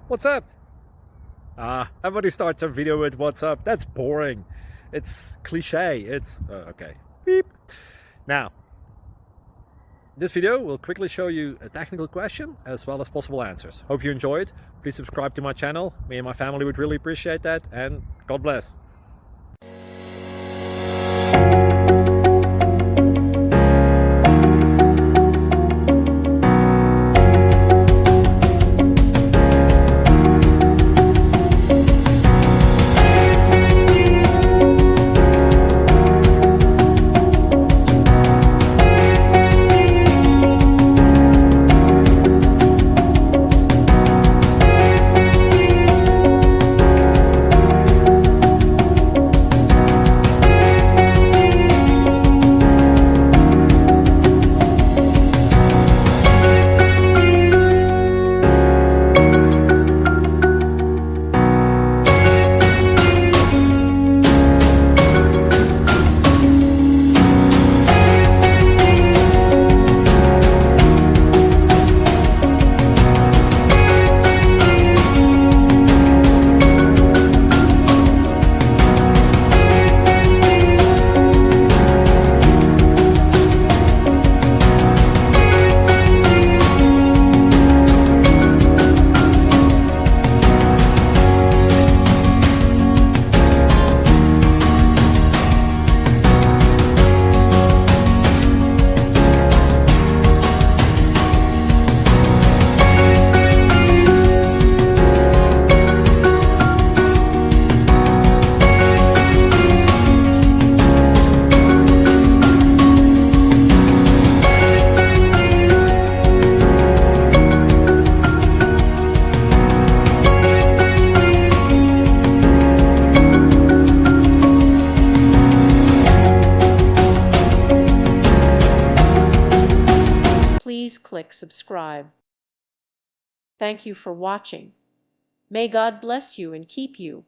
What's up? Everybody starts a video with what's up. That's boring. It's cliche. It's okay. Beep. Now, this video will quickly show you a technical question as well as possible answers. Hope you enjoy it. Please subscribe to my channel. Me and my family would really appreciate that, and God bless. Please click subscribe. Thank you for watching. May God bless you and keep you.